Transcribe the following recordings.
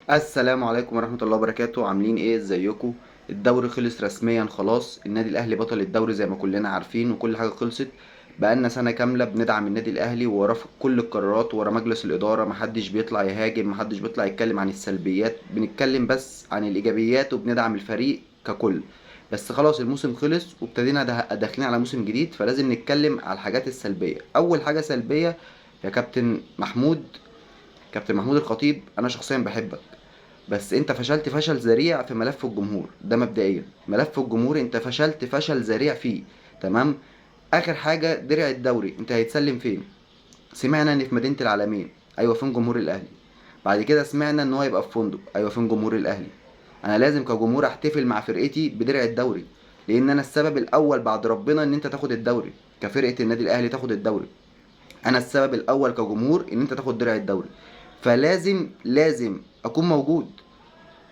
السلام عليكم ورحمة الله وبركاته. عاملين ايه؟ ازيكم؟ الدوري خلص رسميا خلاص. النادي الاهلي بطل الدوري زي ما كلنا عارفين، وكل حاجة خلصت. بقالنا سنة كاملة بندعم النادي الاهلي وراه في كل القرارات، ورا مجلس الادارة. محدش بيطلع يهاجم، محدش بيطلع يتكلم عن السلبيات، بنتكلم بس عن الايجابيات وبندعم الفريق ككل. بس خلاص الموسم خلص وابتدينا داخلين على موسم جديد، فلازم نتكلم على الحاجات السلبية. اول حاجة سلبية يا كابتن محمود الخطيب، انا شخصيا بحبك، بس انت فشلت فشل ذريع في ملف الجمهور ده. مبدئيا ملف الجمهور انت فشلت فشل ذريع فيه. تمام. اخر حاجة درع الدوري انت هيتسلم فين؟ سمعنا ان في مدينة العالمين. ايوه، فين جمهور الاهلي؟ بعد كده سمعنا ان هو يبقى في فندق. ايوه، فين جمهور الاهلي؟ انا لازم كجمهور احتفل مع فرقتي بدرع الدوري، لان انا السبب الاول بعد ربنا ان انت تاخد الدوري. كفرقة النادي الاهلي تاخد الدوري، انا السبب الاول كجمهور ان انت تاخد درع الدوري. فلازم اكون موجود.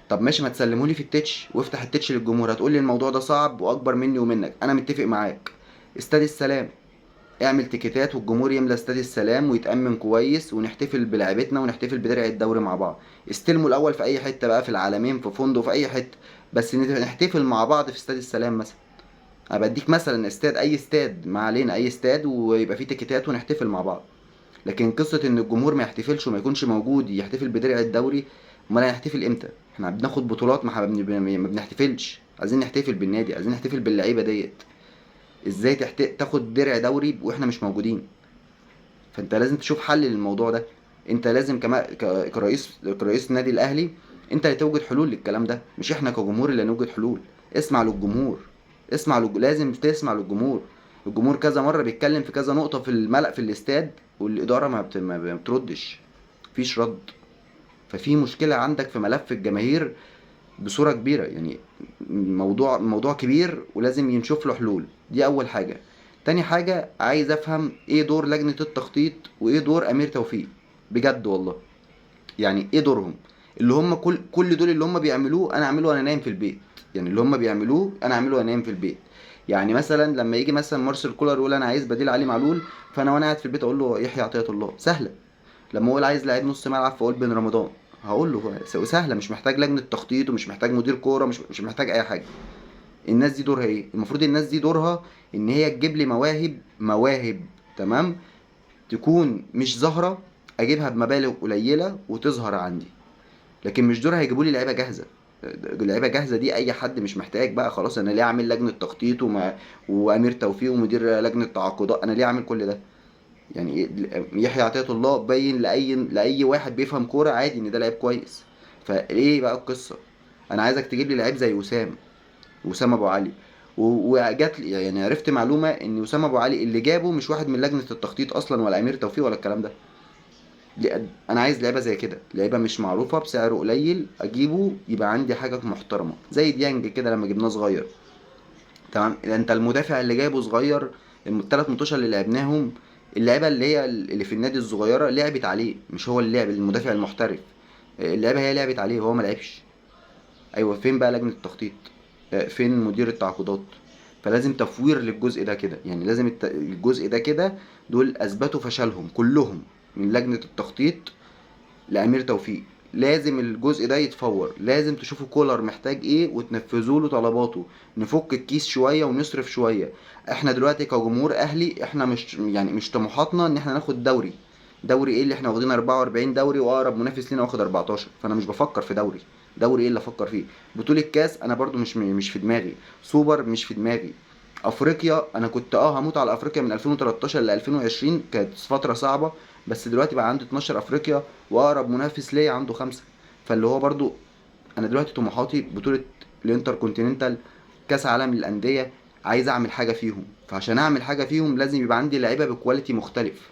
طب ماشي، ما تسلمهولي في التتش وافتح التتش للجمهور. هتقولي الموضوع ده صعب واكبر مني ومنك، انا متفق معاك. استاد السلام، اعمل تيكيتات والجمهور يملى استاد السلام ويتأمن كويس، ونحتفل بلعبتنا ونحتفل بدرع الدوري مع بعض. استلموا الاول في اي حته بقى، في العالمين، في فندق، في اي حته، بس نحتفل مع بعض في استاد السلام مثلا. انا بديك مثلا استاد، اي استاد ما علينا، اي استاد، ويبقى فيه تيكيتات ونحتفل مع بعض. لكن قصة ان الجمهور ما يحتفلش وما يكونش موجود يحتفل بدرع الدوري، امال هنحتفل امتى؟ احنا بناخد بطولات، ما بنحتفلش. عايزين نحتفل بالنادي، عايزين نحتفل باللعيبة ديت. ازاي تاخد درع دوري واحنا مش موجودين؟ فانت لازم تشوف حل للموضوع ده. انت لازم كرئيس النادي الاهلي، انت اللي توجد حلول للكلام ده، مش احنا كجمهور اللي نوجد حلول. اسمع للجمهور. لازم تسمع للجمهور. الجمهور كذا مرة بيتكلم في كذا نقطة في الملأ في الاستاد، والإدارة ما بتردش. مفيش رد. ففي مشكلة عندك في ملف الجماهير بصورة كبيرة يعني. موضوع كبير ولازم ينشوف له حلول. دي أول حاجة. تاني حاجة، عايز أفهم إيه دور لجنة التخطيط وإيه دور أمير توفيق. بجد والله، يعني إيه دورهم؟ اللي هم كل دول اللي هم بيعملوه أنا أعمله وأنا نايم في البيت. يعني اللي هم بيعملوه أنا أعمله وأنا نايم في البيت. يعني مثلا لما يجي مثلا مارسيل كولر يقول أنا عايز بديل علي معلول، فأنا وأنا قاعد في البيت أقول له يحيى عطية الله، سهلة. لما اقول عايز لعيب نص ملعب فاقول بن رمضان، هقول له سهله. مش محتاج لجنه تخطيط، ومش محتاج مدير كوره، مش محتاج اي حاجه. الناس دي دورها ايه؟ المفروض الناس دي دورها ان هي تجيب لي مواهب. تمام. تكون مش ظاهره، اجيبها بمبالغ قليله وتظهر عندي. لكن مش دورها يجيبوا لي لعيبه جاهزه. لعيبه جاهزه دي اي حد مش محتاج بقى. خلاص انا ليه اعمل لجنه تخطيط وامير توفيق ومدير لجنه تعاقدات؟ انا ليه اعمل كل ده؟ يعني يحيى عطية الله باين لأي واحد بيفهم كورة عادي إن ده لعيب كويس. فإيه بقى القصة؟ أنا عايزك تجيب لي لعيب زي وسام أبو علي. وجات لي يعني عرفت معلومة إن وسام أبو علي اللي جابه مش واحد من لجنة التخطيط أصلا، ولا أمير توفيق ولا الكلام ده. أنا عايز لعيبة زي كده، لعيبة مش معروفة بسعر قليل، أجيبه يبقى عندي حاجة محترمة زي ديانج كده لما جبناه صغير. تمام. ده انت المدافع اللي جايبه صغير. الثلاث ماتشات اللي لعبناهم، اللعيبه اللي هي اللي في النادي الصغيره لعبت عليه، مش هو اللي لعب. المدافع المحترف، اللعيبه هي لعبت عليه وهو ما لعبش. ايوه، فين بقى لجنه التخطيط؟ فين مدير التعاقدات؟ فلازم تفوير للجزء ده كده. يعني لازم الجزء ده كده. دول اثبتوا فشلهم كلهم، من لجنه التخطيط لأمير توفيق. لازم الجزء ده يتفور. لازم تشوفوا كولر محتاج ايه وتنفذوا له طلباته. نفك الكيس شويه ونصرف شويه. احنا دلوقتي كجمهور اهلي، احنا مش طموحاتنا ان احنا ناخد دوري. دوري ايه اللي احنا واخدين؟ 44 دوري، واقرب منافس لينا واخد 14. فانا مش بفكر في دوري ايه اللي افكر فيه؟ بطولة كاس انا برضو مش في دماغي. سوبر مش في دماغي. افريقيا انا كنت هموت على افريقيا من 2013 ل 2020، كانت فترة صعبة. بس دلوقتي بقى عندي 12 افريقيا، واقرب منافس ليا عنده 5. فاللي هو برضو انا دلوقتي طموحاتي بطولة الانتر كونتيننتال، كاس عالم للاندية. عايز اعمل حاجة فيهم، فعشان اعمل حاجة فيهم لازم يبقى عندي لعيبة بكواليتي مختلف.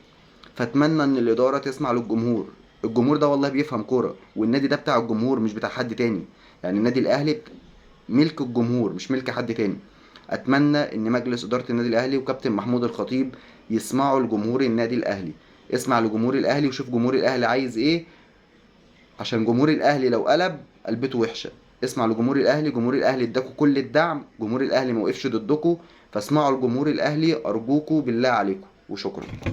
فاتمنى ان الادارة تسمع للجمهور. الجمهور ده والله بيفهم كورة، والنادي ده بتاع الجمهور مش بتاع حد تاني. يعني النادي الاهلي ملك الجمهور مش ملك حد تاني. اتمنى ان مجلس اداره النادي الاهلي وكابتن محمود الخطيب يسمعوا لجمهور النادي الاهلي. اسمع لجمهور الاهلي وشوف جمهور الاهلي عايز ايه، عشان جمهور الاهلي لو قلب قلبته وحشه. اسمع لجمهور الاهلي. جمهور الاهلي اداكوا كل الدعم، جمهور الاهلي ما وقفش ضدكوا. فاسمعوا لجمهور الاهلي ارجوكوا بالله عليكم، وشكرا.